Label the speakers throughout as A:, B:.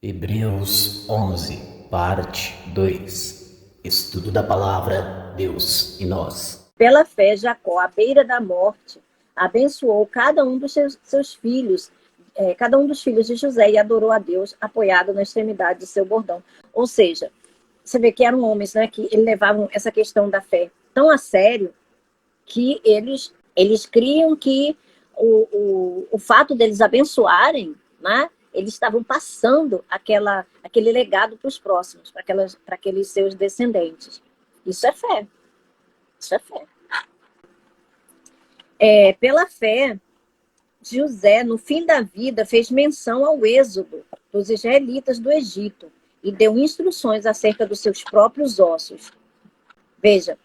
A: Hebreus 11, parte 2. Estudo da palavra, Deus e nós.
B: Pela fé, Jacó, à beira da morte, abençoou cada um dos seus filhos, cada um dos filhos de José, e adorou a Deus, apoiado na extremidade de seu bordão. Ou seja, você vê que eram homens, né, que levavam essa questão da fé tão a sério que eles criam que o fato deles abençoarem, né, eles estavam passando aquele legado para os próximos, para aqueles seus descendentes. Isso é fé. Isso é fé. Pela fé, José, no fim da vida, fez menção ao êxodo dos israelitas do Egito e deu instruções acerca dos seus próprios ossos. Veja,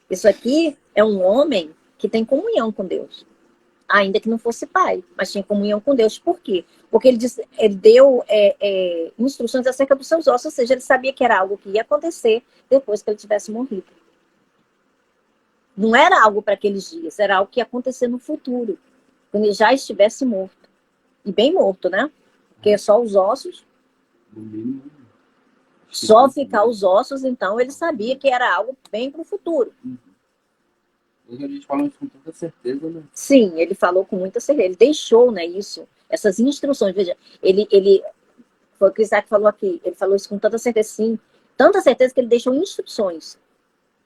B: isso aqui é um homem que tem comunhão com Deus, ainda que não fosse pai, mas tinha comunhão com Deus. Por quê? Porque ele deu instruções acerca dos seus ossos, ou seja, ele sabia que era algo que ia acontecer depois que ele tivesse morrido. Não era algo para aqueles dias, era algo que ia acontecer no futuro, quando ele já estivesse morto. E bem morto, né? Porque só os ossos. Só ficar os ossos, então ele sabia que era algo bem para o futuro.
C: Hoje a gente fala isso com tanta certeza, né?
B: Sim, ele falou com muita certeza. Ele deixou, né, isso, essas instruções. Veja, ele foi o que o Isaac falou aqui. Ele falou isso com tanta certeza, sim. Tanta certeza que ele deixou instruções.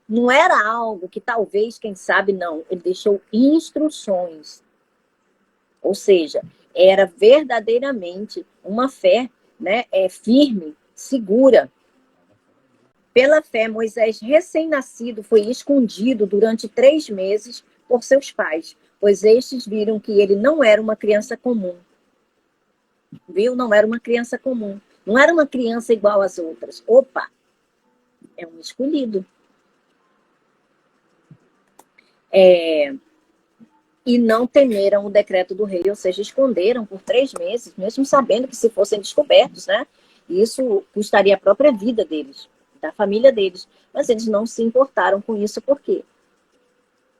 B: Não era algo que talvez, quem sabe, não. Ele deixou instruções. Ou seja, era verdadeiramente uma fé, né, firme, segura. Pela fé, Moisés, recém-nascido, foi escondido durante 3 meses por seus pais, pois estes viram que ele não era uma criança comum. Viu? Não era uma criança comum. Não era uma criança igual às outras. Opa! É um escolhido. E não temeram o decreto do rei, ou seja, esconderam por 3 meses, mesmo sabendo que se fossem descobertos, né, isso custaria a própria vida deles, da família deles. Mas eles não se importaram com isso, por quê?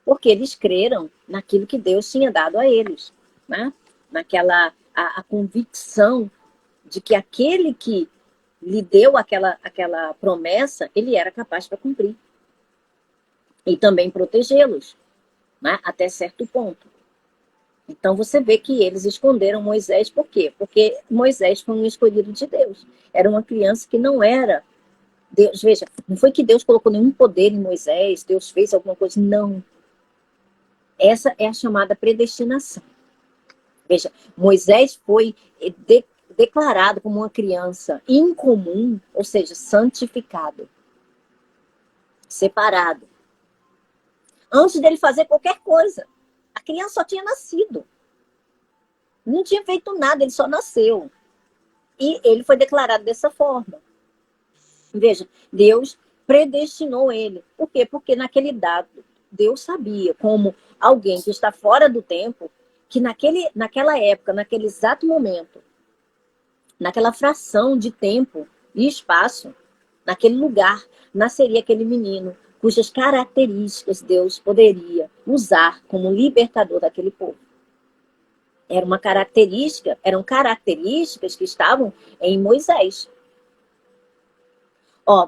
B: Porque eles creram naquilo que Deus tinha dado a eles, né? Naquela a convicção de que aquele que lhe deu aquela promessa, ele era capaz para cumprir. E também protegê-los, né, até certo ponto. Então você vê que eles esconderam Moisés, por quê? Porque Moisés foi um escolhido de Deus. Era uma criança que não era Deus. Veja, não foi que Deus colocou nenhum poder em Moisés, Deus fez alguma coisa, não. Essa é a chamada predestinação. Veja, Moisés foi declarado como uma criança incomum, ou seja, santificado, separado. Antes dele fazer qualquer coisa, a criança só tinha nascido. Não tinha feito nada, ele só nasceu. E ele foi declarado dessa forma. Veja, Deus predestinou ele. Por quê? Porque naquele dado, Deus sabia, como alguém que está fora do tempo, que naquela época, naquele exato momento, naquela fração de tempo e espaço, naquele lugar, nasceria aquele menino cujas características Deus poderia usar como libertador daquele povo. Eram características que estavam em Moisés.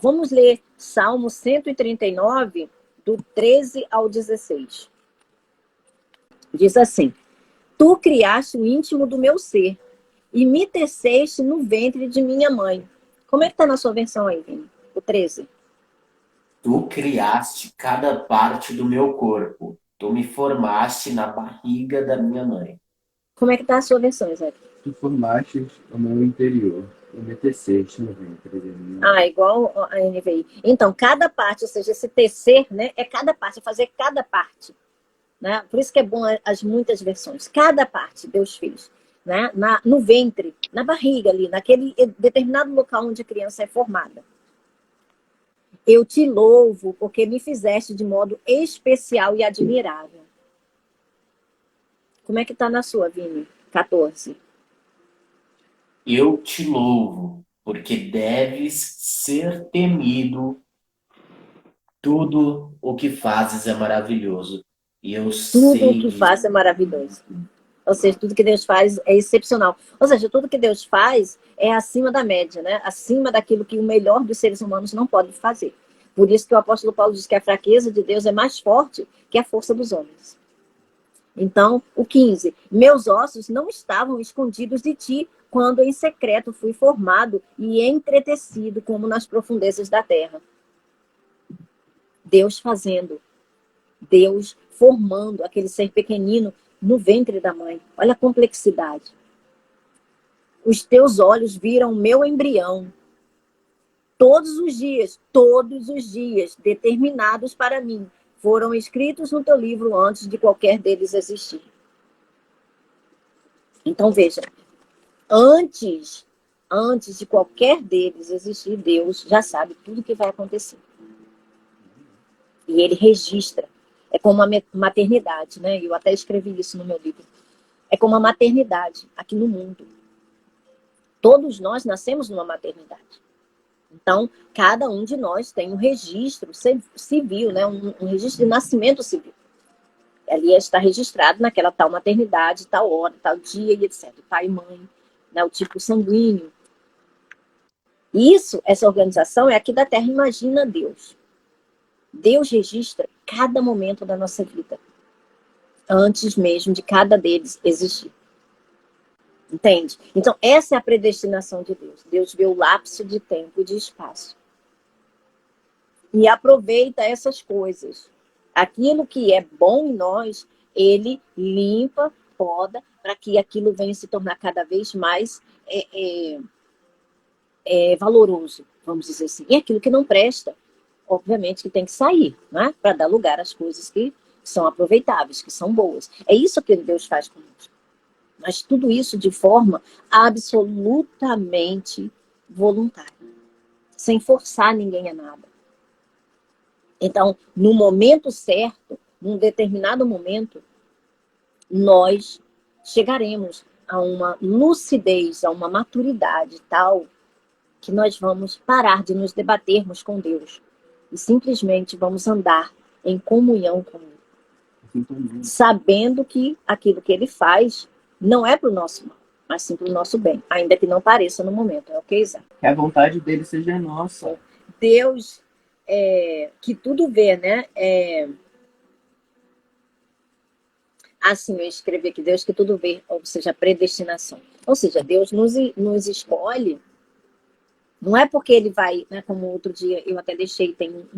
B: Vamos ler Salmo 139, do 13 ao 16. Diz assim: Tu criaste o íntimo do meu ser e me teceste no ventre de minha mãe. Como é que está na sua versão aí, Vini? O 13.
A: Tu criaste cada parte do meu corpo. Tu me formaste na barriga da minha mãe.
B: Como é que está a sua versão, Isaac?
C: Tu formaste o meu interior, e me teceste no ventre de minha.
B: Igual a NVI. Então, cada parte, ou seja, esse tecer, né, é cada parte, fazer cada parte. Né? Por isso que é bom as muitas versões. Cada parte Deus fez. Né? No ventre, na barriga ali, naquele determinado local onde a criança é formada. Eu te louvo porque me fizeste de modo especial e admirável. Como é que está na sua, Vini? 14.
A: Eu te louvo, porque deves ser temido. Tudo o que fazes é maravilhoso. E eu
B: Tudo o
A: sei
B: que
A: disso.
B: faço é maravilhoso. Ou seja, tudo que Deus faz é excepcional. Ou seja, tudo que Deus faz é acima da média, né? Acima daquilo que o melhor dos seres humanos não pode fazer. Por isso que o apóstolo Paulo diz que a fraqueza de Deus é mais forte que a força dos homens. Então, o 15. Meus ossos não estavam escondidos de ti, quando em secreto fui formado e entretecido como nas profundezas da terra. Deus fazendo, Deus formando aquele ser pequenino no ventre da mãe. Olha a complexidade. Os teus olhos viram o meu embrião. Todos os dias, determinados para mim, foram escritos no teu livro antes de qualquer deles existir. Então, veja, antes de qualquer deles existir, Deus já sabe tudo o que vai acontecer. E ele registra. É como uma maternidade, né? Eu até escrevi isso no meu livro. É como uma maternidade aqui no mundo. Todos nós nascemos numa maternidade. Então, cada um de nós tem um registro civil, né? Um registro de nascimento civil. Ali está registrado naquela tal maternidade, tal hora, tal dia e etc. Pai e mãe, né? O tipo sanguíneo. Isso, essa organização é aqui da Terra. Imagina Deus. Deus registra cada momento da nossa vida, antes mesmo de cada deles existir. Entende? Então, essa é a predestinação de Deus. Deus vê o lapso de tempo e de espaço. E aproveita essas coisas. Aquilo que é bom em nós, ele limpa, poda, para que aquilo venha se tornar cada vez mais valoroso, vamos dizer assim. E aquilo que não presta, obviamente que tem que sair, né? Para dar lugar às coisas que são aproveitáveis, que são boas. É isso que Deus faz conosco. Mas tudo isso de forma absolutamente voluntária, sem forçar ninguém a nada. Então, no momento certo, num determinado momento, nós chegaremos a uma lucidez, a uma maturidade tal que nós vamos parar de nos debatermos com Deus e simplesmente vamos andar em comunhão com Ele, sabendo que aquilo que Ele faz não é para o nosso mal, mas sim para o nosso bem, ainda que não pareça no momento. É o que, Isaac?
C: Que a vontade dele seja nossa.
B: Deus, que tudo vê, né? Assim, eu escrevi aqui, Deus que tudo vê, ou seja, a predestinação. Ou seja, Deus nos escolhe, não é porque Ele vai, né, como outro dia eu até deixei, tem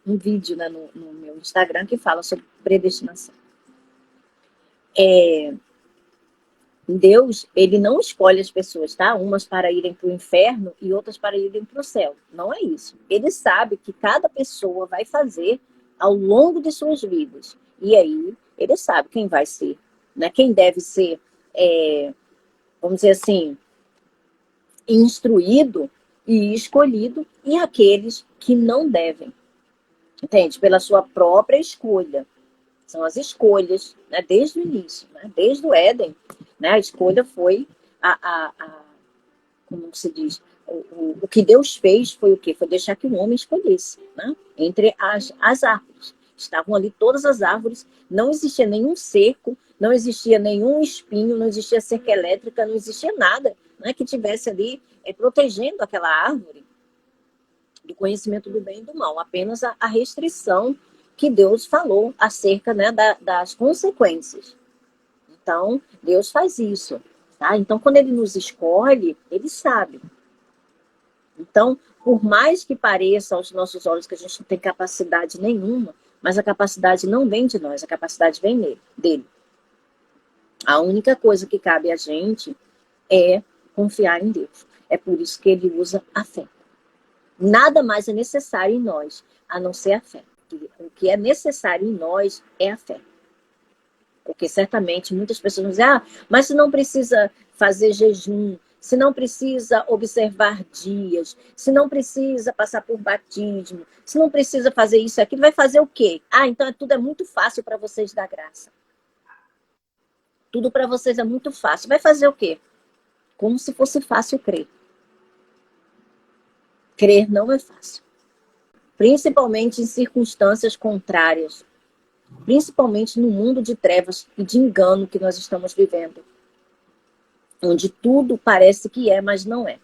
B: um vídeo, né, no meu Instagram que fala sobre predestinação. Deus, ele não escolhe as pessoas, tá? Umas para irem para o inferno e outras para irem para o céu. Não é isso. Ele sabe que cada pessoa vai fazer ao longo de suas vidas. E aí, ele sabe quem vai ser, né? Quem deve ser, vamos dizer assim, instruído e escolhido, e aqueles que não devem. Entende? Pela sua própria escolha. São as escolhas, né? Desde o início, né? Desde o Éden, né? A escolha foi como se diz, o que Deus fez foi o quê? Foi deixar que o homem escolhesse, né? Entre as árvores. Estavam ali todas as árvores, não existia nenhum cerco, não existia nenhum espinho, não existia cerca elétrica, não existia nada, né, que tivesse ali protegendo aquela árvore do conhecimento do bem e do mal. Apenas a restrição que Deus falou acerca, né, das consequências. Então, Deus faz isso. Tá? Então, quando Ele nos escolhe, Ele sabe. Então, por mais que pareça aos nossos olhos que a gente não tem capacidade nenhuma, mas a capacidade não vem de nós, a capacidade vem dele. A única coisa que cabe a gente é confiar em Deus. É por isso que Ele usa a fé. Nada mais é necessário em nós, a não ser a fé. O que é necessário em nós é a fé. Porque certamente muitas pessoas vão dizer, mas se não precisa fazer jejum, se não precisa observar dias, se não precisa passar por batismo, se não precisa fazer isso aqui, vai fazer o quê? Então tudo é muito fácil para vocês da graça. Tudo para vocês é muito fácil. Vai fazer o quê? Como se fosse fácil crer. Crer não é fácil. Principalmente em circunstâncias contrárias. principalmente no mundo de trevas e de engano que nós estamos vivendo, onde tudo parece que é, mas não é.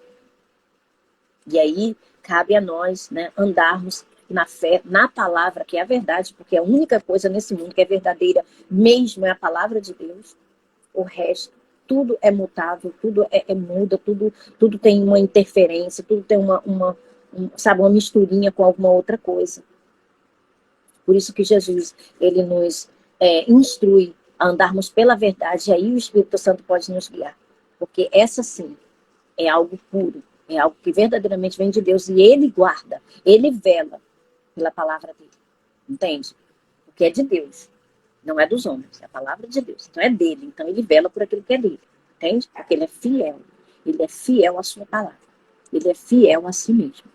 B: E aí cabe a nós, né, andarmos na fé, na palavra, que é a verdade, porque a única coisa nesse mundo que é verdadeira mesmo é a palavra de Deus. O resto, tudo é mutável, tudo muda, tudo tem uma interferência, tudo tem sabe, uma misturinha com alguma outra coisa. Por isso que Jesus, ele nos instrui a andarmos pela verdade, e aí o Espírito Santo pode nos guiar. Porque essa sim é algo puro, é algo que verdadeiramente vem de Deus, e ele guarda, ele vela pela palavra dele. Entende? Porque é de Deus, não é dos homens, é a palavra de Deus. Então é dele, então ele vela por aquilo que é dele. Entende? Porque ele é fiel à sua palavra, ele é fiel a si mesmo.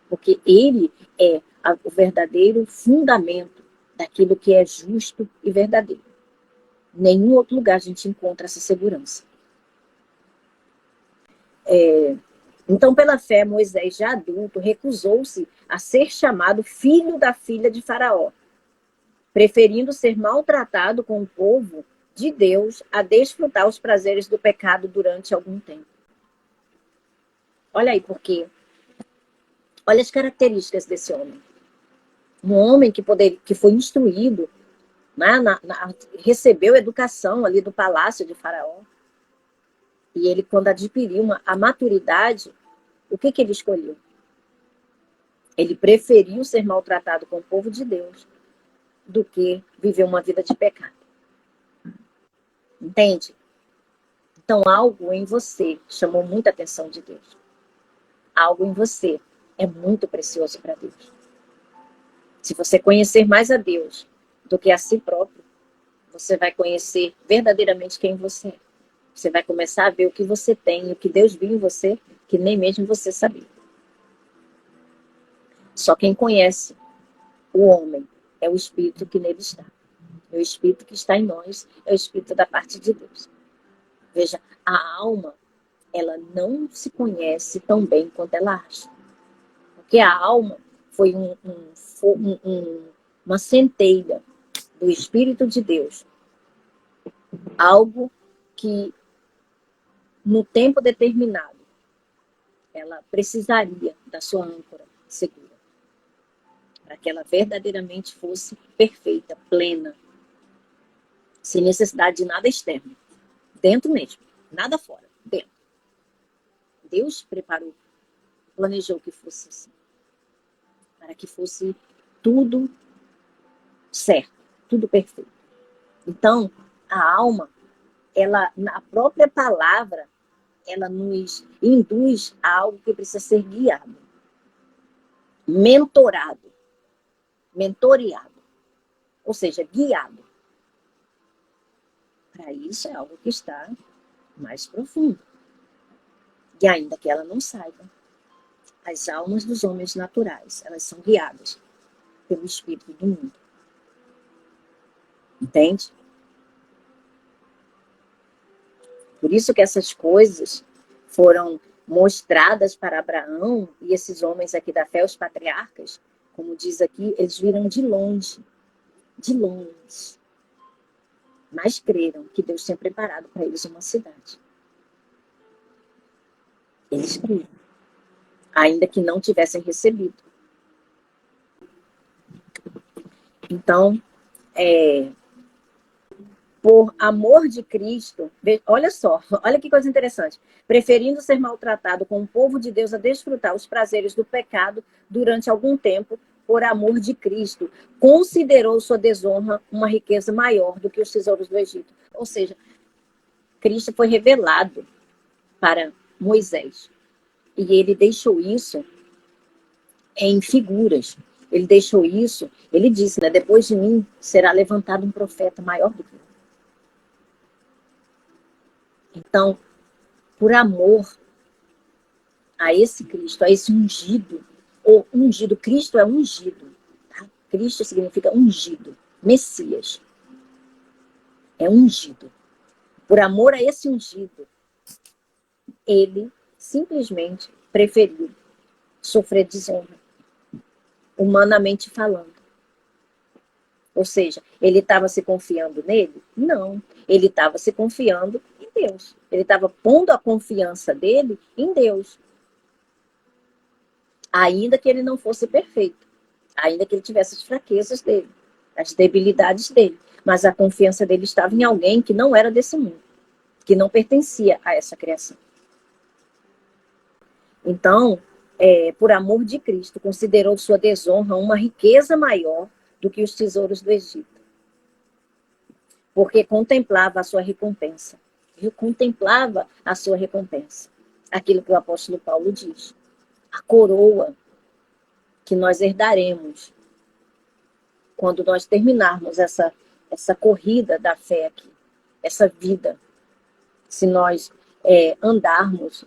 B: Porque ele é o verdadeiro fundamento daquilo que é justo e verdadeiro. Em nenhum outro lugar a gente encontra essa segurança. Então, pela fé, Moisés, já adulto, recusou-se a ser chamado filho da filha de Faraó, preferindo ser maltratado com o povo de Deus a desfrutar os prazeres do pecado durante algum tempo. Olha aí, porque olha as características desse homem. Um homem que foi instruído, né, recebeu educação ali do palácio de Faraó. E ele, quando adquiriu a maturidade, o que ele escolheu? Ele preferiu ser maltratado com o povo de Deus do que viver uma vida de pecado. Entende? Então, algo em você chamou muita atenção de Deus. Algo em você é muito precioso para Deus. Se você conhecer mais a Deus do que a si próprio, você vai conhecer verdadeiramente quem você é. Você vai começar a ver o que você tem, o que Deus viu em você, que nem mesmo você sabia. Só quem conhece o homem é o Espírito que nele está. É o Espírito que está em nós, é o Espírito da parte de Deus. Veja, a alma, ela não se conhece tão bem quanto ela acha. Porque a alma foi uma centelha do Espírito de Deus. Algo que, no tempo determinado, ela precisaria da sua âncora segura. Para que ela verdadeiramente fosse perfeita, plena, sem necessidade de nada externo. Dentro mesmo, nada fora, dentro. Deus preparou, planejou que fosse assim. Para que fosse tudo certo, tudo perfeito. Então, a alma, ela, na própria palavra, ela nos induz a algo que precisa ser guiado, mentoreado, ou seja, guiado. Para isso é algo que está mais profundo. E ainda que ela não saiba, as almas dos homens naturais, elas são guiadas pelo espírito do mundo. Entende? Por isso que essas coisas foram mostradas para Abraão e esses homens aqui da fé, os patriarcas, como diz aqui, eles viram de longe, mas creram que Deus tinha preparado para eles uma cidade. Eles creram, ainda que não tivessem recebido. Então, por amor de Cristo, olha só, olha que coisa interessante, preferindo ser maltratado com o povo de Deus a desfrutar os prazeres do pecado durante algum tempo, por amor de Cristo, considerou sua desonra uma riqueza maior do que os tesouros do Egito. Ou seja, Cristo foi revelado para Moisés. E ele deixou isso em figuras. Ele deixou isso, ele disse, né, depois de mim será levantado um profeta maior do que eu. Então, por amor a esse Cristo, a esse ungido, ou ungido, Cristo é ungido. Tá? Cristo significa ungido, Messias. É ungido. Por amor a esse ungido, ele simplesmente preferiu sofrer desonra, humanamente falando. Ou seja, ele estava se confiando nele? Não. Ele estava se confiando em Deus. Ele estava pondo a confiança dele em Deus. Ainda que ele não fosse perfeito. Ainda que ele tivesse as fraquezas dele, as debilidades dele. Mas a confiança dele estava em alguém que não era desse mundo, que não pertencia a essa criação. Então, por amor de Cristo, considerou sua desonra uma riqueza maior do que os tesouros do Egito, porque contemplava a sua recompensa. Eu contemplava a sua recompensa. Aquilo que o apóstolo Paulo diz. A coroa que nós herdaremos quando nós terminarmos essa corrida da fé aqui, essa vida. Se nós andarmos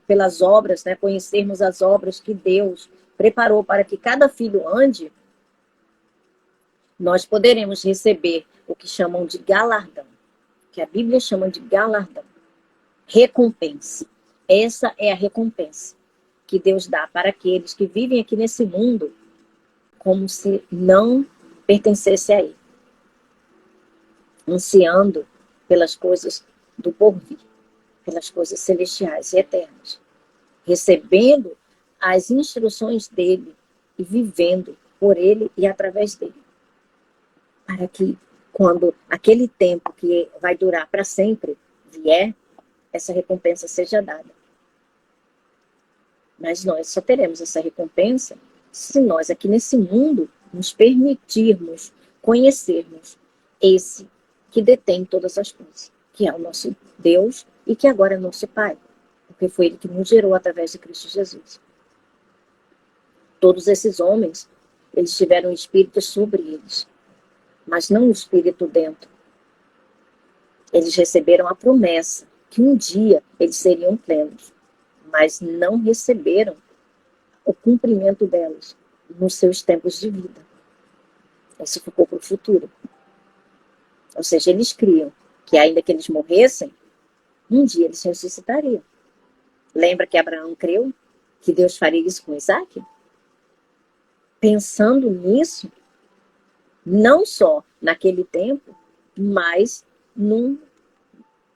B: pelas obras, né, conhecermos as obras que Deus preparou para que cada filho ande, nós poderemos receber o que chamam de galardão, que a Bíblia chama de galardão, recompensa. Essa é a recompensa que Deus dá para aqueles que vivem aqui nesse mundo como se não pertencesse a Ele, ansiando pelas coisas do porvir, pelas coisas celestiais e eternas, recebendo as instruções dele e vivendo por ele e através dele, para que quando aquele tempo que vai durar para sempre vier, essa recompensa seja dada. Mas nós só teremos essa recompensa se nós aqui nesse mundo nos permitirmos conhecermos esse que detém todas as coisas, que é o nosso Deus e que agora é nosso Pai, porque foi Ele que nos gerou através de Cristo Jesus. Todos esses homens, eles tiveram o Espírito sobre eles, mas não o Espírito dentro. Eles receberam a promessa que um dia eles seriam plenos, mas não receberam o cumprimento delas nos seus tempos de vida. Isso ficou para o futuro. Ou seja, eles criam que ainda que eles morressem, um dia eles ressuscitariam. Lembra que Abraão creu que Deus faria isso com Isaac? Pensando nisso, não só naquele tempo, mas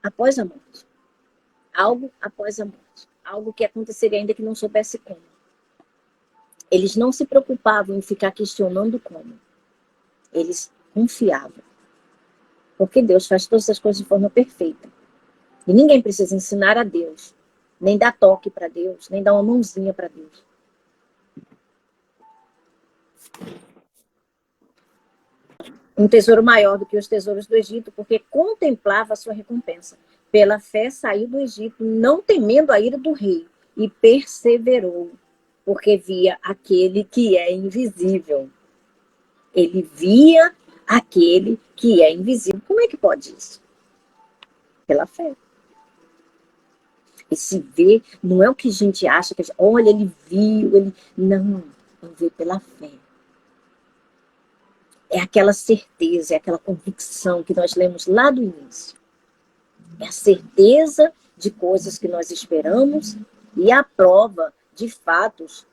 B: após a morte. Algo após a morte. Algo que aconteceria ainda que não soubesse como. Eles não se preocupavam em ficar questionando como. Eles confiavam. Porque Deus faz todas as coisas de forma perfeita. E ninguém precisa ensinar a Deus, nem dar toque para Deus, nem dar uma mãozinha para Deus. Um tesouro maior do que os tesouros do Egito, porque contemplava a sua recompensa. Pela fé saiu do Egito, não temendo a ira do rei, e perseverou, porque via aquele que é invisível. Ele via aquele que é invisível. Como é que pode isso? Pela fé. Esse ver não é o que a gente acha, que olha, ele viu, ele... Não, ele vê pela fé. É aquela certeza, é aquela convicção que nós lemos lá do início. É a certeza de coisas que nós esperamos e a prova de fatos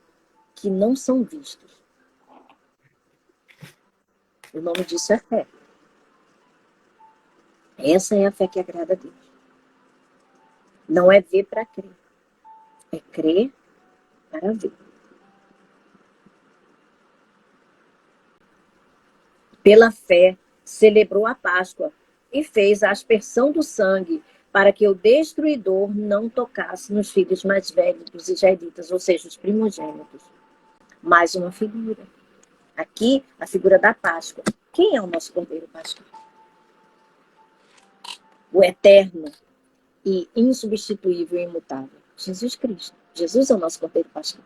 B: que não são vistos. O nome disso é fé. Essa é a fé que agrada a Deus. Não é ver para crer. É crer para ver. Pela fé, celebrou a Páscoa e fez a aspersão do sangue para que o destruidor não tocasse nos filhos mais velhos dos israelitas, ou seja, os primogênitos. Mais uma figura. Aqui, a figura da Páscoa. Quem é o nosso Cordeiro Pascal? O eterno e insubstituível e imutável. Jesus Cristo. Jesus é o nosso Cordeiro Pascal.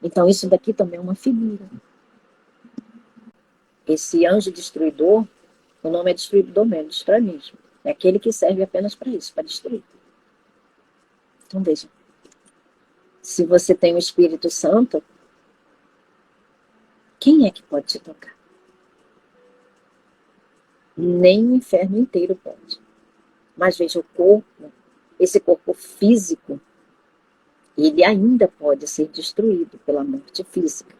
B: Então, isso daqui também é uma figura. Esse anjo destruidor, o nome é destruidor mesmo, destrói mesmo. É aquele que serve apenas para isso, para destruir. Então, veja. Se você tem o Espírito Santo, quem é que pode te tocar? Nem o inferno inteiro pode. Mas veja, o corpo, esse corpo físico, ele ainda pode ser destruído pela morte física.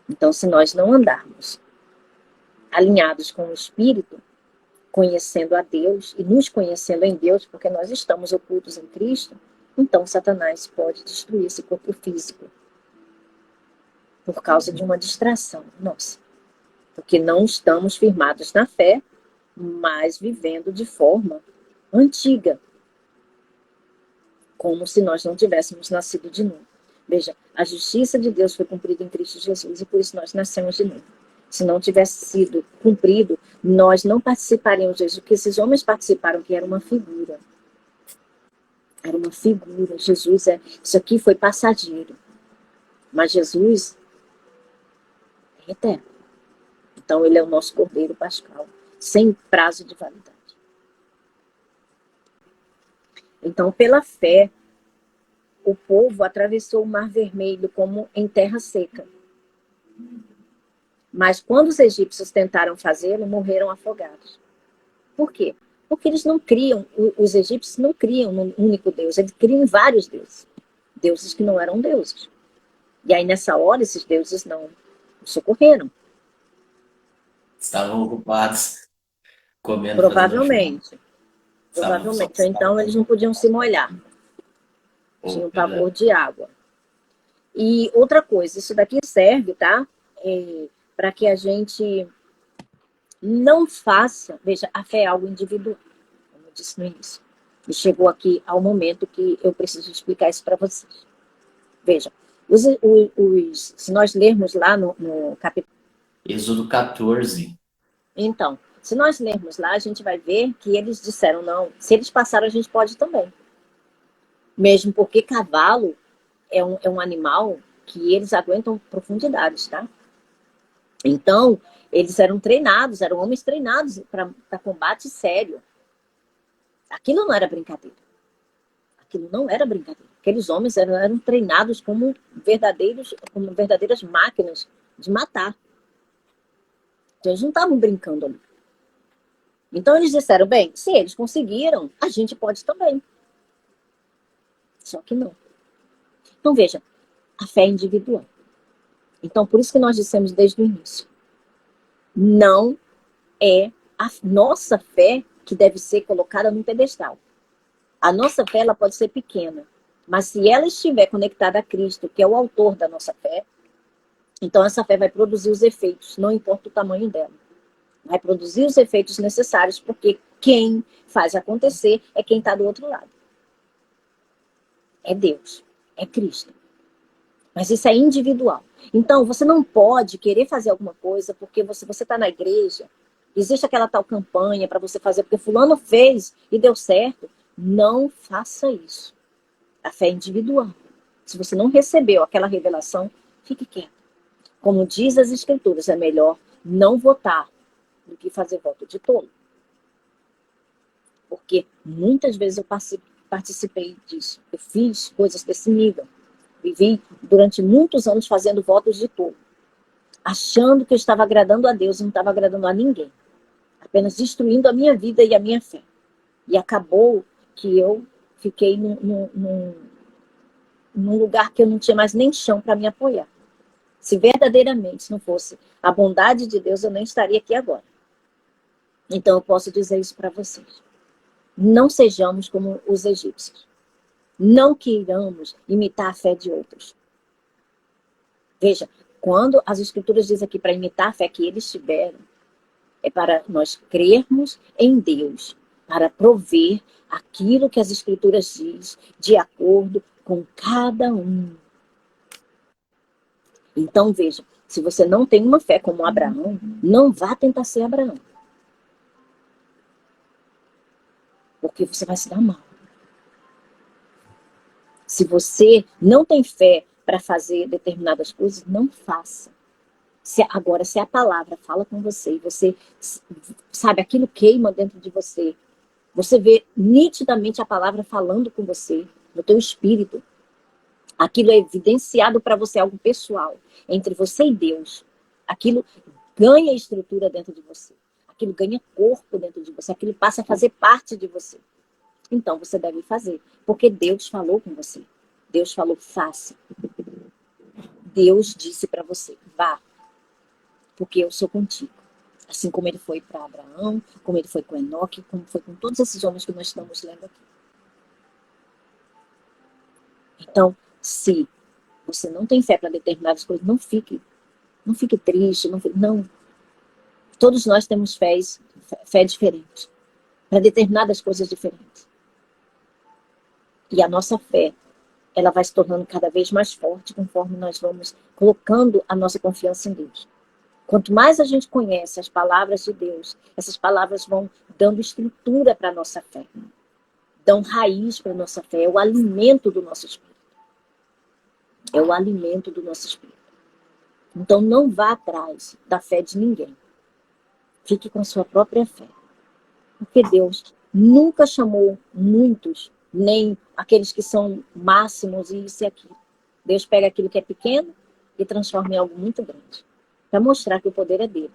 B: Então, se nós não andarmos alinhados com o Espírito, conhecendo a Deus e nos conhecendo em Deus, porque nós estamos ocultos em Cristo, então Satanás pode destruir esse corpo físico por causa de uma distração nossa. Porque não estamos firmados na fé, mas vivendo de forma antiga, como se nós não tivéssemos nascido de novo. Veja, a justiça de Deus foi cumprida em Cristo Jesus e por isso nós nascemos de novo. Se não tivesse sido cumprido, nós não participaríamos disso. O que esses homens participaram, que era uma figura. Era uma figura. Jesus isso aqui foi passageiro. Mas Jesus é eterno. Então ele é o nosso Cordeiro Pascal, sem prazo de validade. Então, pela fé, o povo atravessou o Mar Vermelho como em terra seca. Mas quando os egípcios tentaram fazê-lo, morreram afogados. Por quê? Porque eles não criam, os egípcios não criam num único Deus, eles criam vários deuses. Deuses que não eram deuses. E aí, nessa hora, esses deuses não socorreram.
A: Estavam ocupados comendo, fazendo
B: Provavelmente. Provavelmente. Então, eles não podiam se molhar. Tinham pavor de água. E outra coisa, isso daqui serve, tá? Para que a gente não faça... Veja, a fé é algo individual, como eu disse no início. E chegou aqui ao momento que eu preciso explicar isso para vocês. Veja, se nós lermos lá no capítulo...
A: Êxodo 14.
B: Então, se nós lermos lá, a gente vai ver que eles disseram, não, se eles passaram, a gente pode também. Mesmo porque cavalo é um animal que eles aguentam profundidades, tá? Então, eles eram treinados, eram homens treinados para combate sério. Aquilo não era brincadeira. Aquilo não era brincadeira. Aqueles homens eram treinados como verdadeiras máquinas de matar. Então, eles não estavam brincando ali. Então, eles disseram, bem, se eles conseguiram, a gente pode também. Só que não. Então, veja, a fé é individual. Então, por isso que nós dissemos desde o início. Não é a nossa fé que deve ser colocada num pedestal. A nossa fé ela pode ser pequena, mas se ela estiver conectada a Cristo, que é o autor da nossa fé, então essa fé vai produzir os efeitos, não importa o tamanho dela. Vai produzir os efeitos necessários, porque quem faz acontecer é quem está do outro lado. É Deus, é Cristo. Mas isso é individual. Então, você não pode querer fazer alguma coisa porque você está na igreja, existe aquela tal campanha para você fazer, porque fulano fez e deu certo. Não faça isso. A fé é individual. Se você não recebeu aquela revelação, fique quieto. Como diz as Escrituras, é melhor não votar do que fazer voto de tolo. Porque muitas vezes eu participei disso. Eu fiz coisas desse nível. Vivi durante muitos anos fazendo votos de tolo. Achando que eu estava agradando a Deus e não estava agradando a ninguém. Apenas destruindo a minha vida e a minha fé. E acabou que eu fiquei num lugar que eu não tinha mais nem chão para me apoiar. Se verdadeiramente não fosse a bondade de Deus, eu nem estaria aqui agora. Então eu posso dizer isso para vocês. Não sejamos como os egípcios. Não queiramos imitar a fé de outros. Veja, quando as Escrituras dizem aqui para imitar a fé que eles tiveram, é para nós crermos em Deus, para prover aquilo que as Escrituras diz de acordo com cada um. Então, veja, se você não tem uma fé como Abraão, não vá tentar ser Abraão. Porque você vai se dar mal. Se você não tem fé para fazer determinadas coisas, não faça. Agora, se a palavra fala com você e você, sabe, aquilo queima dentro de você, você vê nitidamente a palavra falando com você, no teu espírito, aquilo é evidenciado para você, algo pessoal, entre você e Deus. Aquilo ganha estrutura dentro de você. Aquilo ganha corpo dentro de você. Aquilo passa a fazer parte de você. Então você deve fazer. Porque Deus falou com você. Deus falou, faça. Deus disse para você, vá. Porque eu sou contigo. Assim como ele foi para Abraão, como ele foi com Enoque, como foi com todos esses homens que nós estamos lendo aqui. Então, se você não tem fé para determinadas coisas, não fique triste, não. Todos nós temos fé diferente, para determinadas coisas diferentes. E a nossa fé, ela vai se tornando cada vez mais forte conforme nós vamos colocando a nossa confiança em Deus. Quanto mais a gente conhece as palavras de Deus, essas palavras vão dando estrutura para a nossa fé, dão raiz para a nossa fé, é o alimento do nosso espírito. É o alimento do nosso espírito. Então não vá atrás da fé de ninguém. Fique com a sua própria fé. Porque Deus nunca chamou muitos, nem aqueles que são máximos e isso e aquilo. Deus pega aquilo que é pequeno e transforma em algo muito grande, para mostrar que o poder é dele.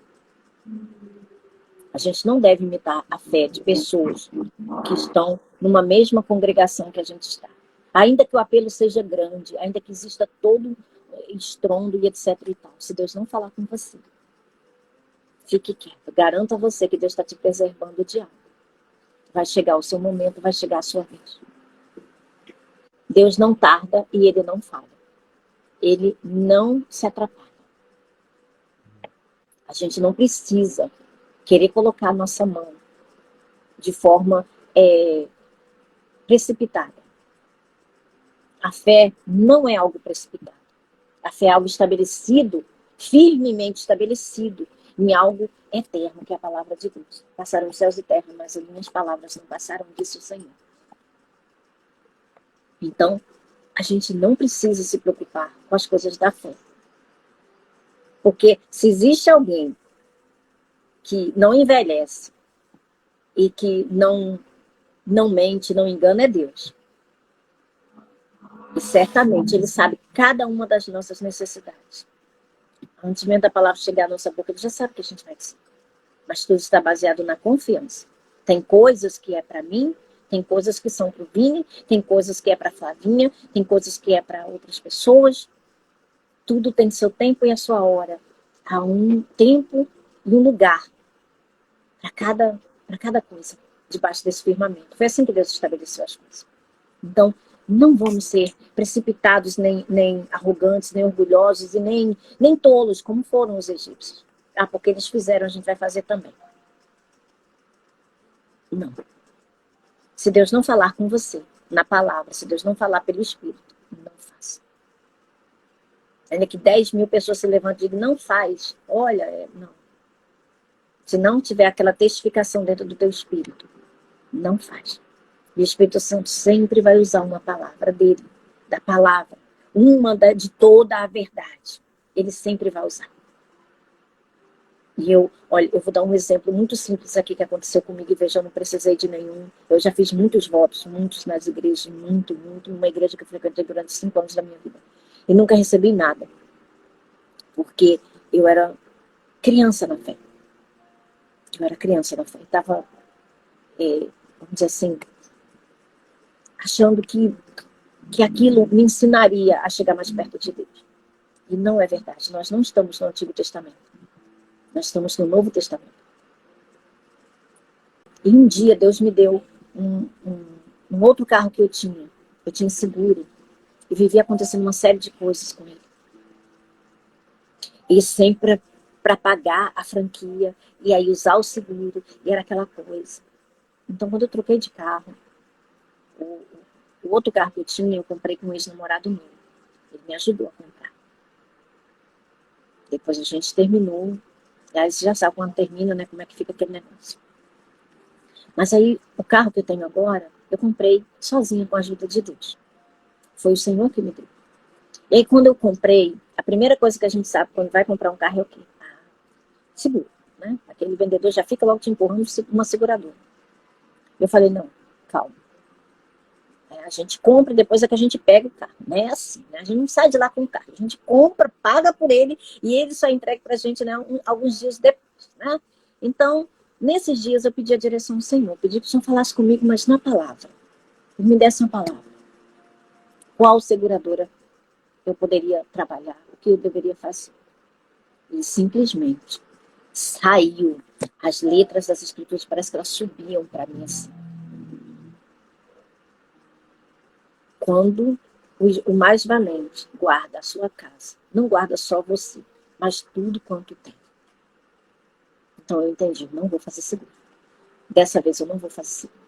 B: A gente não deve imitar a fé de pessoas que estão numa mesma congregação que a gente está. Ainda que o apelo seja grande, ainda que exista todo estrondo e etc e tal. Se Deus não falar com você, fique quieto. Garanto a você que Deus está te preservando de algo. Vai chegar o seu momento, vai chegar a sua vez. Deus não tarda e ele não falha. Ele não se atrapalha. A gente não precisa querer colocar a nossa mão de forma precipitada. A fé não é algo precipitado. A fé é algo estabelecido, firmemente estabelecido, em algo eterno, que é a palavra de Deus. Passaram os céus e terra, mas as minhas palavras não passaram, disse o Senhor. Então, a gente não precisa se preocupar com as coisas da fé. Porque se existe alguém que não envelhece e que não mente, não engana, é Deus. E certamente ele sabe cada uma das nossas necessidades. Antes mesmo da palavra chegar à nossa boca, ele já sabe o que a gente vai dizer. Mas tudo está baseado na confiança. Tem coisas que é para mim, tem coisas que são para o Vini, tem coisas que é para a Flavinha, tem coisas que é para outras pessoas. Tudo tem seu tempo e a sua hora. Há um tempo e um lugar para cada coisa debaixo desse firmamento. Foi assim que Deus estabeleceu as coisas. Então, não vamos ser precipitados, nem arrogantes, nem orgulhosos e nem tolos, como foram os egípcios. Ah, porque eles fizeram, a gente vai fazer também. Não. Se Deus não falar com você, na palavra, se Deus não falar pelo Espírito, não faça. Ainda que 10 mil pessoas se levantem e digam, não faz. Olha, não. Se não tiver aquela testificação dentro do teu Espírito, não faz. E o Espírito Santo sempre vai usar uma palavra dele, da palavra, de toda a verdade. Ele sempre vai usar. E eu vou dar um exemplo muito simples aqui que aconteceu comigo e veja, eu não precisei de nenhum. Eu já fiz muitos votos, muitos nas igrejas, muito, numa igreja que eu frequentei durante 5 anos da minha vida. E nunca recebi nada. Porque eu era criança na fé. Estava, vamos dizer assim, achando que aquilo me ensinaria a chegar mais perto de Deus. E não é verdade. Nós não estamos no Antigo Testamento. Nós estamos no Novo Testamento. E um dia Deus me deu um outro carro que eu tinha. Eu tinha seguro. E vivia acontecendo uma série de coisas com ele. E sempre para pagar a franquia. E aí usar o seguro. E era aquela coisa. Então, quando eu troquei de carro, o outro carro que eu tinha, eu comprei com um ex-namorado meu. Ele me ajudou a comprar. Depois a gente terminou. E aí você já sabe quando termina, né? Como é que fica aquele negócio. Mas aí, o carro que eu tenho agora, eu comprei sozinha com a ajuda de Deus. Foi o Senhor que me deu. E aí, quando eu comprei, a primeira coisa que a gente sabe quando vai comprar um carro é o quê? Seguro, né? Aquele vendedor já fica logo te empurrando uma seguradora. Eu falei, não, calma. A gente compra e depois é que a gente pega o carro. Não é assim, né? A gente não sai de lá com o carro. A gente compra, paga por ele e ele só entrega pra gente, né, alguns dias depois, né? Então, nesses dias eu pedi a direção do Senhor. Pedi que o Senhor falasse comigo, mas na palavra. Ele me desse uma palavra. Qual seguradora eu poderia trabalhar? O que eu deveria fazer? E simplesmente Saiu. As letras das escrituras parece que elas subiam para mim assim. Quando o mais valente guarda a sua casa, não guarda só você, mas tudo quanto tem. Então eu entendi, não vou fazer seguro. Dessa vez eu não vou fazer seguro.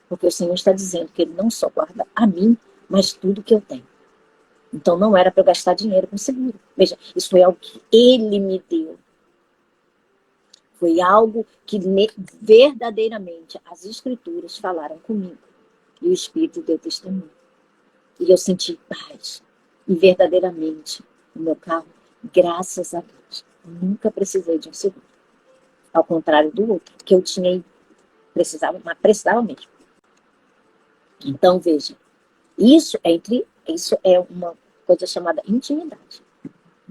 B: Porque o Senhor está dizendo que Ele não só guarda a mim, mas tudo que eu tenho. Então não era para eu gastar dinheiro com seguro. Veja, isso foi algo que Ele me deu. Foi algo que verdadeiramente as Escrituras falaram comigo. E o Espírito deu testemunho. E eu senti paz. E verdadeiramente, o meu carro, graças a Deus, nunca precisei de um seguro. Ao contrário do outro, que eu tinha e precisava, mas precisava mesmo. Então, veja, isso é uma coisa chamada intimidade.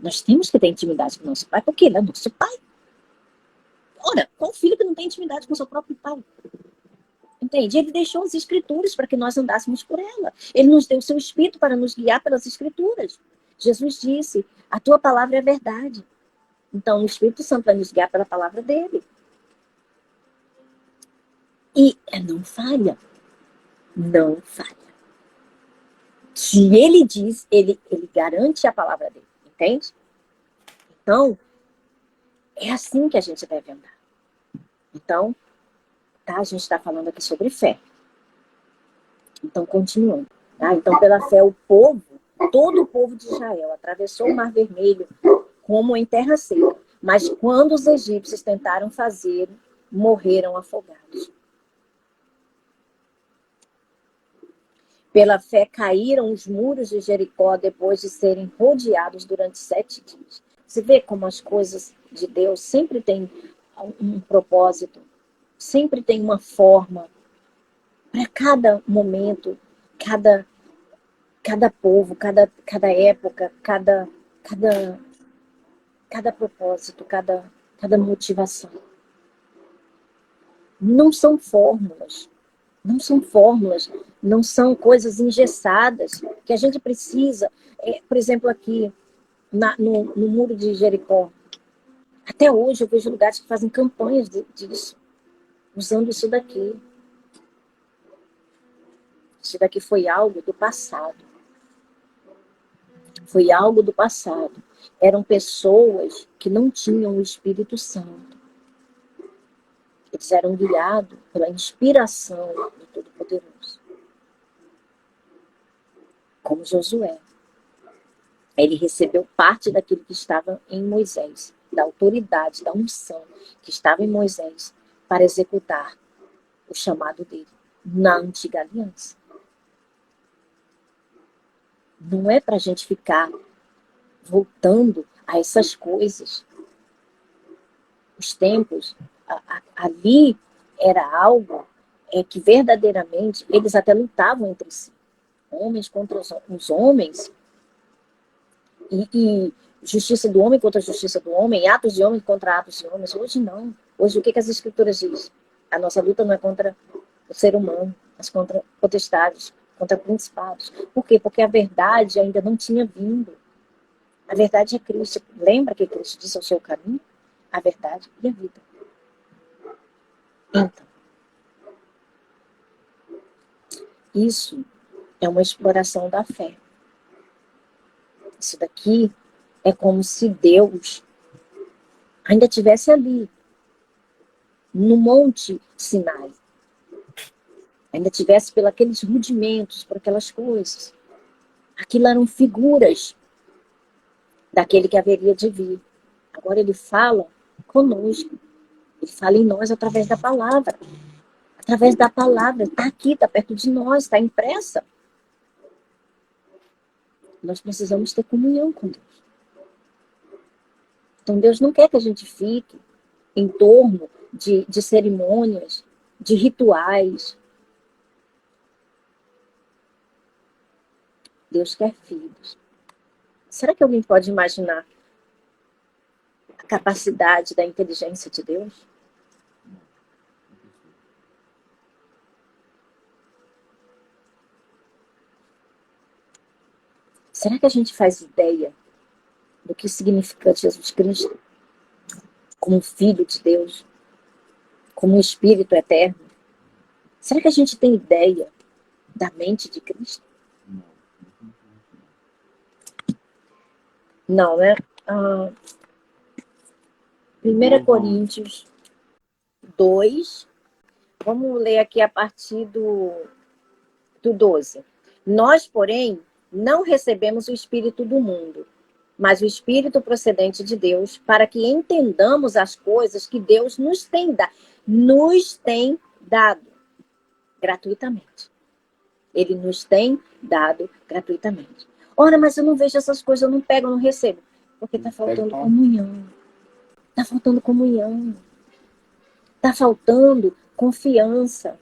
B: Nós temos que ter intimidade com o nosso pai, porque ele é nosso pai. Ora, qual filho que não tem intimidade com o seu próprio pai? Entende? Ele deixou as escrituras para que nós andássemos por ela. Ele nos deu o seu espírito para nos guiar pelas escrituras. Jesus disse, a tua palavra é verdade. Então, o Espírito Santo vai nos guiar pela palavra dele. E não falha. Não falha. Se ele diz, ele garante a palavra dele. Entende? Então, é assim que a gente deve andar. Então, tá, a gente está falando aqui sobre fé. Então, continuando. Tá? Então, pela fé, todo o povo de Israel atravessou o Mar Vermelho como em terra seca. Mas quando os egípcios tentaram fazer, morreram afogados. Pela fé caíram os muros de Jericó depois de serem rodeados durante 7 dias. Você vê como as coisas de Deus sempre têm um propósito, sempre tem uma forma para cada momento, cada povo, cada época, cada propósito, cada motivação. Não são fórmulas. Não são fórmulas, não são coisas engessadas que a gente precisa. Por exemplo, aqui no muro de Jericó, até hoje eu vejo lugares que fazem campanhas disso, usando isso daqui. Isso daqui foi algo do passado. Foi algo do passado. Eram pessoas que não tinham o Espírito Santo. Eles eram guiados pela inspiração do Todo-Poderoso. Como Josué. Ele recebeu parte daquilo que estava em Moisés, da autoridade, da unção que estava em Moisés, para executar o chamado dele na antiga aliança. Não é para a gente ficar voltando a essas coisas. Os tempos, ali era algo que verdadeiramente eles até lutavam entre si. Homens contra os homens. E justiça do homem contra a justiça do homem, atos de homem contra atos de homens. Hoje não. Hoje o que as escrituras dizem? A nossa luta não é contra o ser humano, mas contra potestades, contra principados. Por quê? Porque a verdade ainda não tinha vindo. A verdade é Cristo. Lembra que Cristo disse ao seu caminho? A verdade e a vida. Então, isso é uma exploração da fé. Isso daqui é como se Deus ainda estivesse ali, no Monte Sinai. Ainda estivesse pelos rudimentos, por aquelas coisas. Aquilo eram figuras daquele que haveria de vir. Agora ele fala conosco. Ele fala em nós através da palavra. Através da palavra. Está aqui, está perto de nós, está impressa. Nós precisamos ter comunhão com Deus. Então Deus não quer que a gente fique em torno de cerimônias, de rituais. Deus quer filhos. Será que alguém pode imaginar a capacidade da inteligência de Deus? Será que a gente faz ideia do que significa Jesus Cristo? como filho de Deus, como um espírito eterno? Será que a gente tem ideia da mente de Cristo? Não, né? 1 Coríntios 2, vamos ler aqui a partir do 12. Nós, porém, não recebemos o Espírito do mundo, mas o Espírito procedente de Deus, para que entendamos as coisas que Deus nos tem dado gratuitamente. Ele nos tem dado gratuitamente. Ora, mas eu não vejo essas coisas, eu não pego, eu não recebo. Porque está faltando comunhão. Está faltando comunhão. Está faltando confiança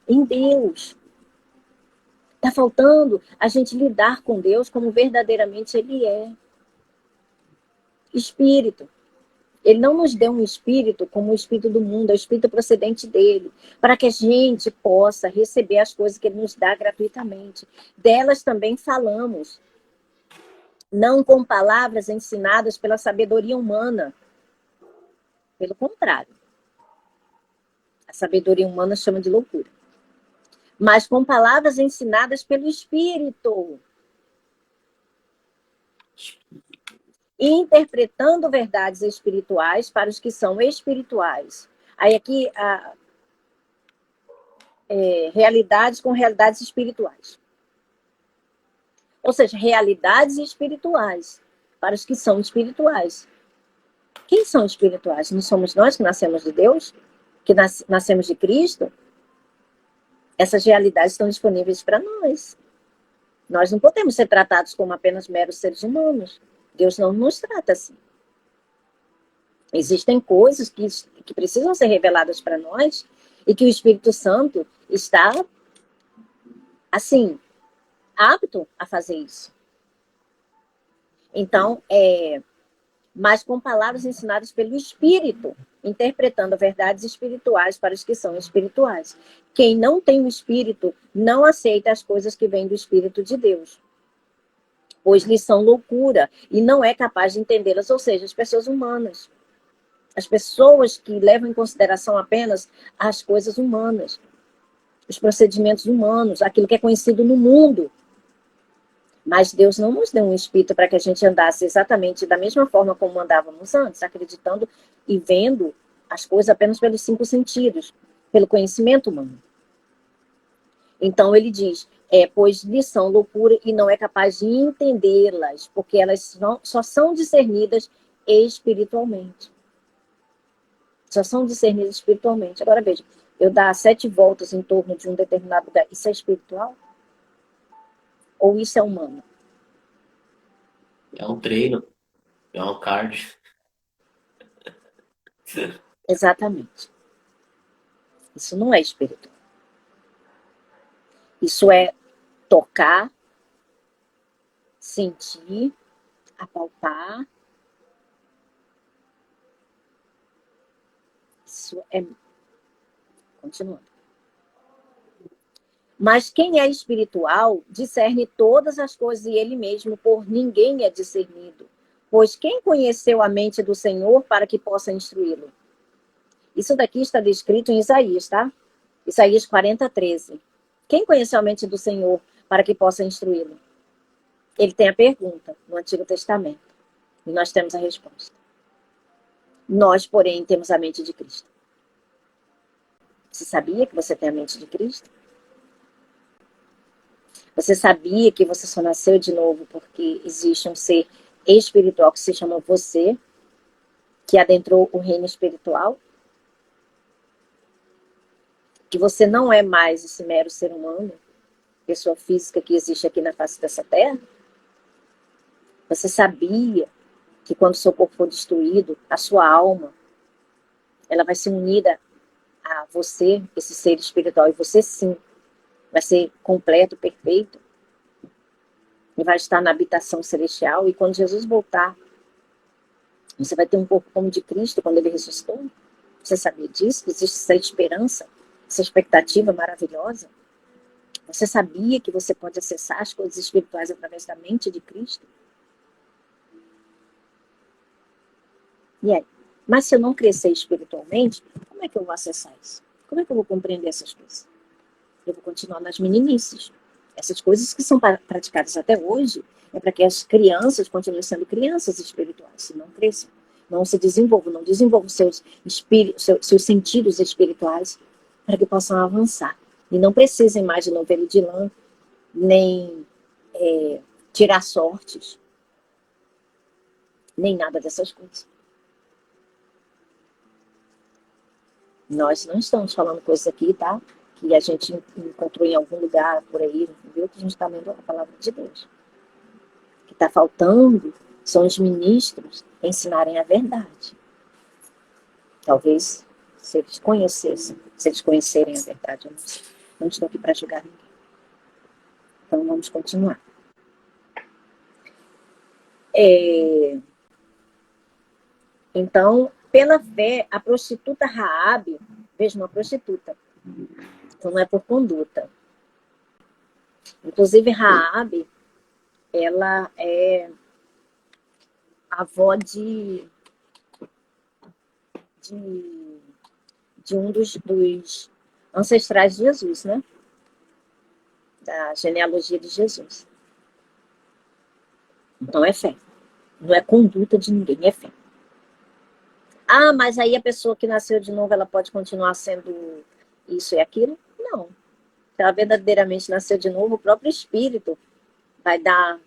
B: em Deus. Está faltando a gente lidar com Deus como verdadeiramente Ele é. Espírito. Ele não nos deu um espírito como o espírito do mundo, é o espírito procedente dele, para que a gente possa receber as coisas que ele nos dá gratuitamente. Delas também falamos, não com palavras ensinadas pela sabedoria humana. Pelo contrário, a sabedoria humana chama de loucura. Mas com palavras ensinadas pelo Espírito. E interpretando verdades espirituais para os que são espirituais. Aí aqui, realidades com realidades espirituais. Ou seja, realidades espirituais para os que são espirituais. Quem são espirituais? Não somos nós que nascemos de Deus? Que nascemos de Cristo? Essas realidades estão disponíveis para nós. Nós não podemos ser tratados como apenas meros seres humanos. Deus não nos trata assim. Existem coisas que precisam ser reveladas para nós e que o Espírito Santo está, assim, apto a fazer isso. Então, mas com palavras ensinadas pelo Espírito, interpretando verdades espirituais para os que são espirituais. Quem não tem o Espírito não aceita as coisas que vêm do Espírito de Deus, pois lhes são loucura e não é capaz de entendê-las, ou seja, as pessoas humanas. As pessoas que levam em consideração apenas as coisas humanas, os procedimentos humanos, aquilo que é conhecido no mundo. Mas Deus não nos deu um espírito para que a gente andasse exatamente da mesma forma como andávamos antes, acreditando e vendo as coisas apenas pelos 5 sentidos, pelo conhecimento humano. Então ele diz, pois lhes são loucura e não é capaz de entendê-las, porque elas só são discernidas espiritualmente. Só são discernidas espiritualmente. Agora veja, eu dar 7 voltas em torno de um determinado lugar, isso é espiritual? Ou isso é humano?
A: É um treino, é um cardio.
B: Exatamente. Isso não é espiritual. Isso é tocar, sentir, apalpar. Isso é... Continuando. Mas quem é espiritual discerne todas as coisas e ele mesmo por ninguém é discernido. Pois quem conheceu a mente do Senhor para que possa instruí-lo? Isso daqui está descrito em Isaías, tá? Isaías 40:13. Quem conheceu a mente do Senhor para que possa instruí-lo? Ele tem a pergunta no Antigo Testamento. E nós temos a resposta. Nós, porém, temos a mente de Cristo. Você sabia que você tem a mente de Cristo? Você sabia que você só nasceu de novo porque existe um ser espiritual que se chama você, que adentrou o reino espiritual? Que você não é mais esse mero ser humano, pessoa física que existe aqui na face dessa terra? Você sabia que quando seu corpo for destruído, a sua alma, ela vai ser unida a você, esse ser espiritual, e você sim, vai ser completo, perfeito, e vai estar na habitação celestial, e quando Jesus voltar, você vai ter um corpo como de Cristo, quando ele ressuscitou? Você sabia disso? Existe essa esperança, essa expectativa maravilhosa? Você sabia que você pode acessar as coisas espirituais através da mente de Cristo? E aí? Mas se eu não crescer espiritualmente, como é que eu vou acessar isso? Como é que eu vou compreender essas coisas? Eu vou continuar nas meninices. Essas coisas que são praticadas até hoje é para que as crianças continuem sendo crianças espirituais, se não cresçam, não se desenvolvam, não desenvolvam seus sentidos espirituais para que possam avançar. E não precisem mais de novelo de lã, nem tirar sortes, nem nada dessas coisas. Nós não estamos falando coisas aqui, tá? Que a gente encontrou em algum lugar por aí, viu? Que a gente está lendo a palavra de Deus. O que está faltando são os ministros ensinarem a verdade. Talvez, se eles conhecessem, se eles conhecerem a verdade, eu não sei. Não estou aqui para julgar ninguém. Então, vamos continuar. Então, pela fé, a prostituta Raabe, veja, uma prostituta, então não é por conduta. Inclusive, Raabe, ela é avó de um dos ancestrais de Jesus, né? Da genealogia de Jesus. Então é fé. Não é conduta de ninguém, é fé. Ah, mas aí a pessoa que nasceu de novo, ela pode continuar sendo isso e aquilo? Não. Se ela verdadeiramente nasceu de novo, o próprio Espírito vai dar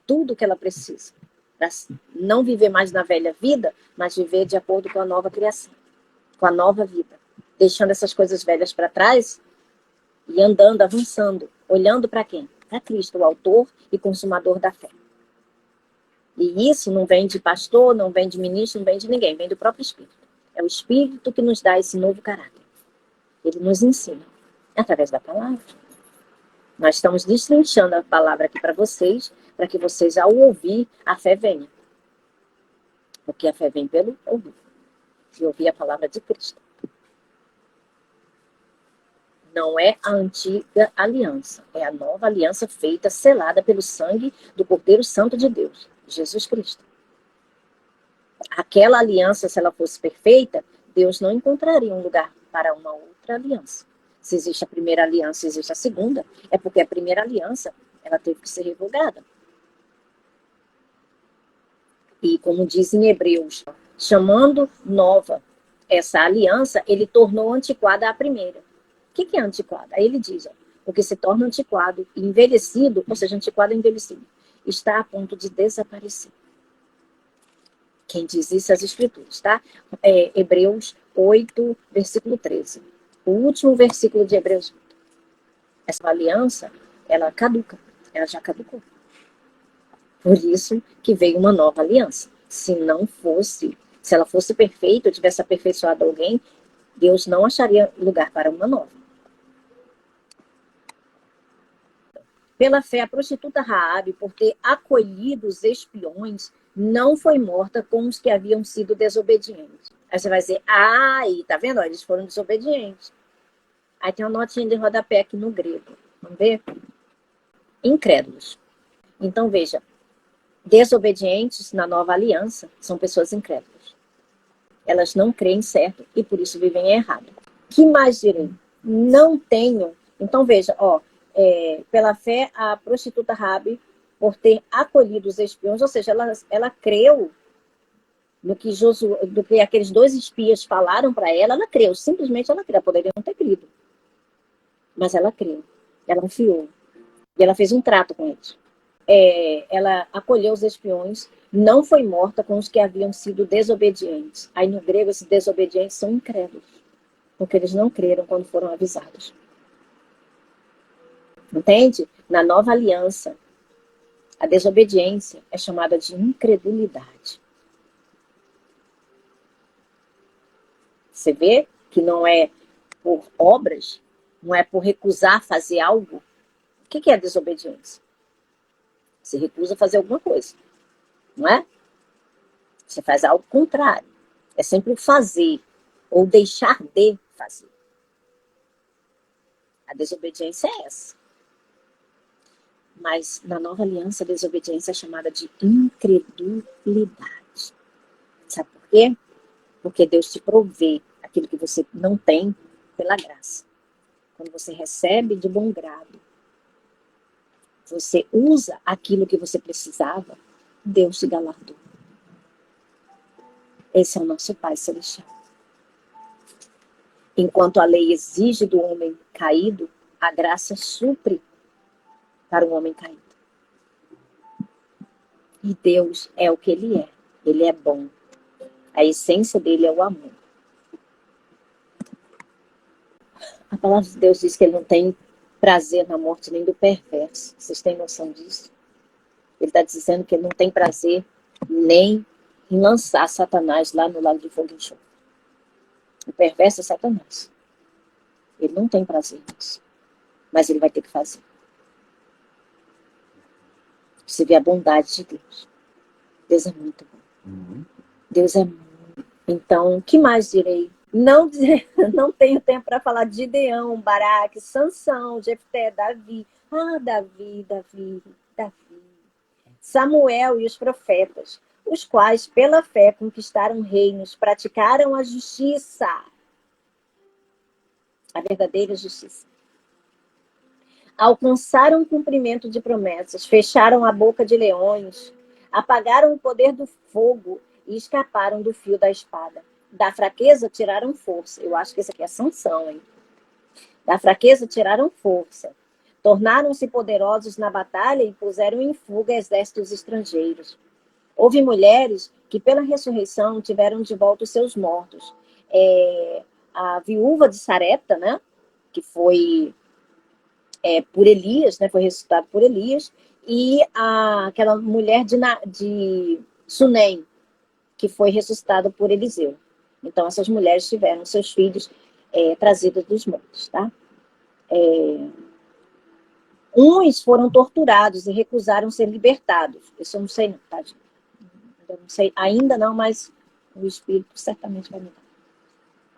B: tudo o que ela precisa. Para não viver mais na velha vida, mas viver de acordo com a nova criação. Com a nova vida. Deixando essas coisas velhas para trás e andando, avançando. Olhando para quem? Para Cristo, o autor e consumador da fé. E isso não vem de pastor, não vem de ministro, não vem de ninguém, vem do próprio Espírito. É o Espírito que nos dá esse novo caráter. Ele nos ensina através da palavra. Nós estamos destrinchando a palavra aqui para vocês, para que vocês, ao ouvir, a fé venha. Porque a fé vem pelo ouvir. E ouvir a palavra de Cristo. Não é a antiga aliança, é a nova aliança feita, selada pelo sangue do Cordeiro Santo de Deus, Jesus Cristo. Aquela aliança, se ela fosse perfeita, Deus não encontraria um lugar para uma outra aliança. Se existe a primeira aliança, existe a segunda, é porque a primeira aliança, ela teve que ser revogada. E como diz em Hebreus, chamando nova essa aliança, ele tornou antiquada a primeira. O que é antiquado? Aí ele diz, o que se torna antiquado e envelhecido, ou seja, antiquado e envelhecido, está a ponto de desaparecer. Quem diz isso é as Escrituras, tá? Hebreus 8, versículo 13. O último versículo de Hebreus 8. Essa aliança, ela caduca, ela já caducou. Por isso que veio uma nova aliança. Se ela fosse perfeita, ou tivesse aperfeiçoado alguém, Deus não acharia lugar para uma nova. Pela fé, a prostituta Raabe, por ter acolhido os espiões, não foi morta com os que haviam sido desobedientes. Aí você vai dizer, aí, tá vendo? Eles foram desobedientes. Aí tem uma notinha de rodapé aqui no grego. Vamos ver? Incrédulos. Então, veja, desobedientes na nova aliança são pessoas incrédulas. Elas não creem certo e por isso vivem errado. Que mais direi? Não tenho. Então, veja, pela fé, a prostituta Raabe, por ter acolhido os espiões, ou seja, ela creu no que aqueles dois espias falaram para ela creu, simplesmente ela creu, poderia não ter crido. Mas ela creu, ela confiou. E ela fez um trato com eles. Ela acolheu os espiões, não foi morta com os que haviam sido desobedientes. Aí no grego, esses desobedientes são incrédulos, porque eles não creram quando foram avisados. Entende? Na nova aliança, a desobediência é chamada de incredulidade. Você vê que não é por obras, não é por recusar fazer algo. O que é a desobediência? Você recusa fazer alguma coisa, não é? Você faz algo contrário. É sempre fazer ou deixar de fazer. A desobediência é essa. Mas na nova aliança, a desobediência é chamada de incredulidade. Sabe por quê? Porque Deus te provê aquilo que você não tem pela graça. Quando você recebe de bom grado, você usa aquilo que você precisava, Deus te galardoa. Esse é o nosso Pai Celestial. Enquanto a lei exige do homem caído, a graça supre para o homem caído. E Deus é o que Ele é. Ele é bom. A essência dele é o amor. A palavra de Deus diz que Ele não tem prazer na morte nem do perverso. Vocês têm noção disso? Ele está dizendo que Ele não tem prazer nem em lançar Satanás lá no lago de fogo e enxofre. O perverso é Satanás. Ele não tem prazer nisso. Mas Ele vai ter que fazer. Você vê a bondade de Deus. Deus é muito bom. Deus é muito. Então, o que mais direi? Não tenho tempo para falar de Gideão, Baraque, Sansão, Jefté, Davi. Davi. Samuel e os profetas, os quais, pela fé, conquistaram reinos, praticaram a justiça, a verdadeira justiça. Alcançaram o cumprimento de promessas, fecharam a boca de leões, apagaram o poder do fogo e escaparam do fio da espada. Da fraqueza tiraram força. Eu acho que esse aqui é Sansão, hein? Da fraqueza tiraram força. Tornaram-se poderosos na batalha e puseram em fuga exércitos estrangeiros. Houve mulheres que, pela ressurreição, tiveram de volta os seus mortos. A viúva de Sarepta, né? Que foi por Elias, né? Foi ressuscitada por Elias. E aquela mulher de Sunem, que foi ressuscitada por Eliseu. Então, essas mulheres tiveram seus filhos trazidos dos mortos, tá? Uns foram torturados e recusaram ser libertados. Isso eu não sei não, tá, gente? Eu não sei, ainda não, mas o Espírito certamente vai me dar.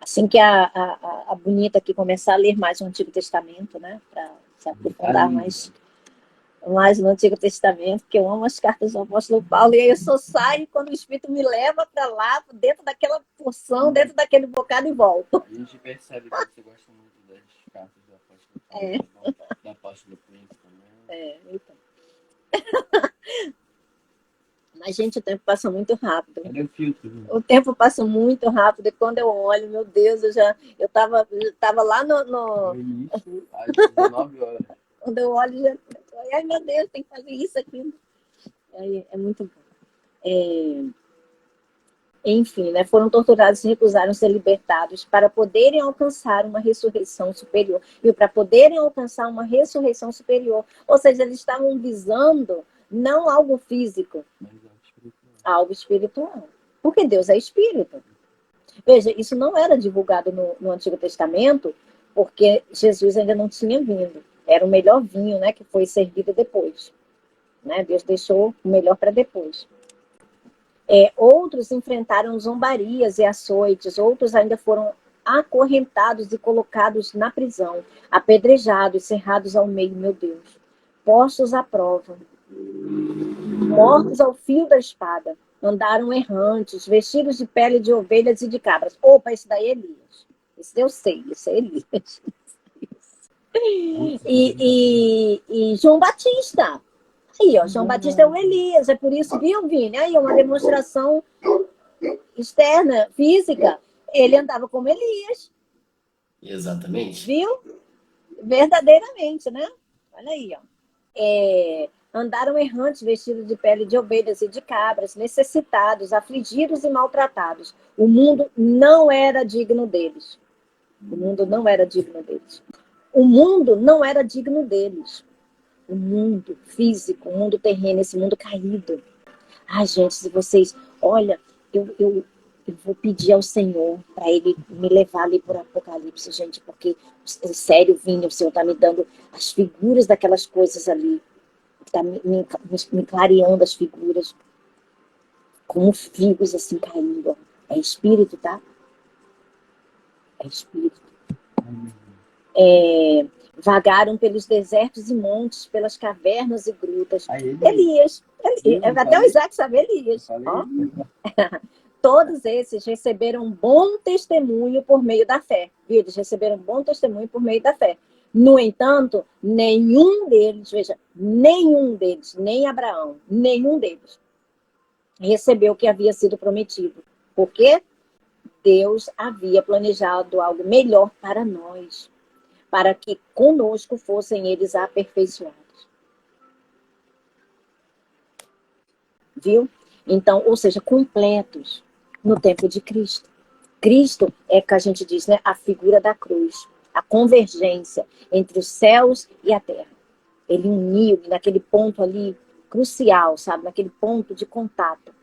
B: Assim que a bonita aqui começar a ler mais o Antigo Testamento, né? Para se aprofundar mais no Antigo Testamento, porque eu amo as cartas do apóstolo Paulo, e aí eu só saio quando o Espírito me leva para lá, dentro daquela porção, dentro daquele bocado e volto.
C: A gente percebe que você gosta muito das cartas do apóstolo Paulo, da apóstolo Prince também.
B: Então. Mas, gente, o tempo passa muito rápido.
C: Cadê o filtro?
B: O tempo passa muito rápido, e quando eu olho, meu Deus, eu tava lá
C: No início, às 19 horas.
B: quando eu olho, ai meu Deus, tem que fazer isso aqui. É muito bom. Enfim, né, foram torturados e recusaram ser libertados para poderem alcançar uma ressurreição superior. E para poderem alcançar uma ressurreição superior. Ou seja, eles estavam visando não algo físico, algo espiritual. Porque Deus é espírito. Veja, isso não era divulgado no Antigo Testamento, porque Jesus ainda não tinha vindo. Era o melhor vinho, né, que foi servido depois. Né? Deus deixou o melhor para depois. Outros enfrentaram zombarias e açoites, outros ainda foram acorrentados e colocados na prisão, apedrejados, cerrados ao meio, meu Deus, postos à prova, mortos ao fio da espada, andaram errantes, vestidos de pele de ovelhas e de cabras. Opa, esse daí é Elias. Esse eu sei, esse é Elias. E João Batista. Aí, ó, João Batista é o Elias, é por isso, viu, Vini? Aí, uma demonstração externa, física. Ele andava como Elias.
A: Exatamente.
B: Viu? Verdadeiramente, né? Olha aí, ó. Andaram errantes, vestidos de pele de ovelhas e de cabras, necessitados, afligidos e maltratados. O mundo não era digno deles. O mundo não era digno deles. O mundo não era digno deles. O mundo físico, o mundo terreno, esse mundo caído. Ai, gente, se vocês... Olha, eu vou pedir ao Senhor para Ele me levar ali por Apocalipse, gente, porque, sério, Vini, o Senhor está me dando as figuras daquelas coisas ali. Está me clareando as figuras. Como figos assim caindo. Ó. É espírito, tá? É espírito. Vagaram pelos desertos e montes, pelas cavernas e grutas. Elias. Até o Isaac sabe Elias. Ó. Todos esses receberam um bom testemunho por meio da fé. Viu? Eles receberam um bom testemunho por meio da fé. No entanto, nenhum deles, veja, nenhum deles, nem Abraão, nenhum deles, recebeu o que havia sido prometido. Por quê? Deus havia planejado algo melhor para nós, para que conosco fossem eles aperfeiçoados. Viu? Então, ou seja, completos no tempo de Cristo. Cristo é que a gente diz, né? A figura da cruz, a convergência entre os céus e a terra. Ele uniu naquele ponto ali crucial, sabe? Naquele ponto de contato.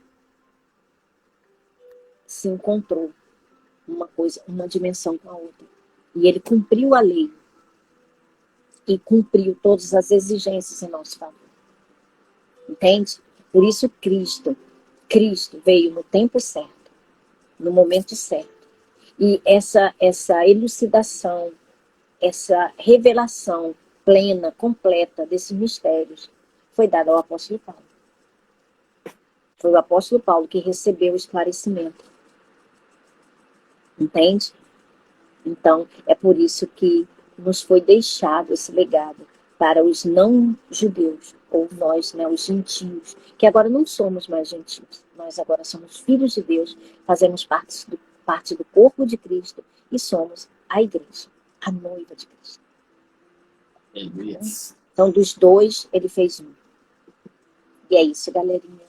B: Se encontrou uma coisa, uma dimensão com a outra. E ele cumpriu a lei. E cumpriu todas as exigências em nosso favor. Entende? Por isso Cristo veio no tempo certo, no momento certo. E essa elucidação, essa revelação plena, completa desses mistérios foi dada ao apóstolo Paulo. Foi o apóstolo Paulo que recebeu o esclarecimento. Entende? Então, é por isso que nos foi deixado esse legado para os não-judeus, ou nós, né, os gentios, que agora não somos mais gentios, nós agora somos filhos de Deus, fazemos parte do corpo de Cristo e somos a igreja, a noiva de Cristo.
A: Yes.
B: Então, dos dois, ele fez um. E é isso, galerinha.